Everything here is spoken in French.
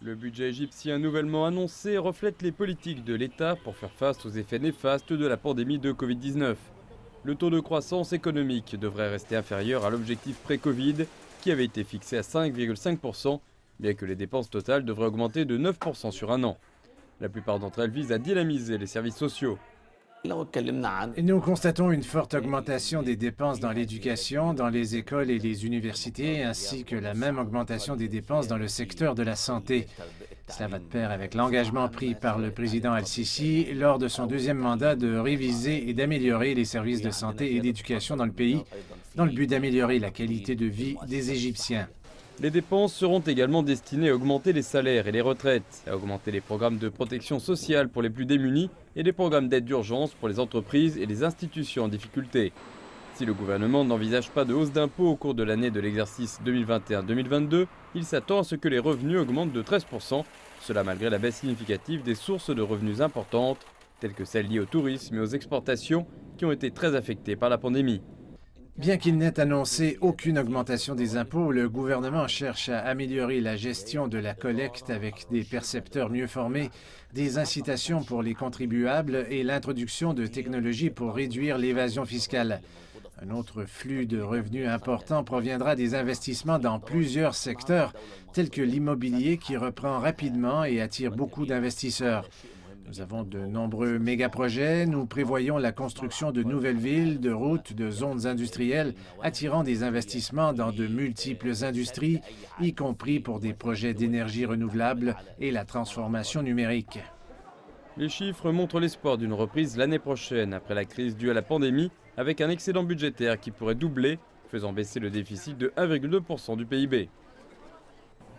Le budget égyptien nouvellement annoncé reflète les politiques de l'État pour faire face aux effets néfastes de la pandémie de Covid-19. Le taux de croissance économique devrait rester inférieur à l'objectif pré-Covid qui avait été fixé à 5,5%, bien que les dépenses totales devraient augmenter de 9% sur un an. La plupart d'entre elles visent à dynamiser les services sociaux. Nous constatons une forte augmentation des dépenses dans l'éducation, dans les écoles et les universités, ainsi que la même augmentation des dépenses dans le secteur de la santé. Cela va de pair avec l'engagement pris par le président Al-Sisi lors de son deuxième mandat de réviser et d'améliorer les services de santé et d'éducation dans le pays, dans le but d'améliorer la qualité de vie des Égyptiens. Les dépenses seront également destinées à augmenter les salaires et les retraites, à augmenter les programmes de protection sociale pour les plus démunis et les programmes d'aide d'urgence pour les entreprises et les institutions en difficulté. Si le gouvernement n'envisage pas de hausse d'impôts au cours de l'année de l'exercice 2021-2022, il s'attend à ce que les revenus augmentent de 13%, cela malgré la baisse significative des sources de revenus importantes, telles que celles liées au tourisme et aux exportations, qui ont été très affectées par la pandémie. Bien qu'il n'ait annoncé aucune augmentation des impôts, le gouvernement cherche à améliorer la gestion de la collecte avec des percepteurs mieux formés, des incitations pour les contribuables et l'introduction de technologies pour réduire l'évasion fiscale. Un autre flux de revenus important proviendra des investissements dans plusieurs secteurs, tels que l'immobilier qui reprend rapidement et attire beaucoup d'investisseurs. Nous avons de nombreux mégaprojets. Nous prévoyons la construction de nouvelles villes, de routes, de zones industrielles, attirant des investissements dans de multiples industries, y compris pour des projets d'énergie renouvelable et la transformation numérique. Les chiffres montrent l'espoir d'une reprise l'année prochaine après la crise due à la pandémie, avec un excédent budgétaire qui pourrait doubler, faisant baisser le déficit de 1,2% du PIB.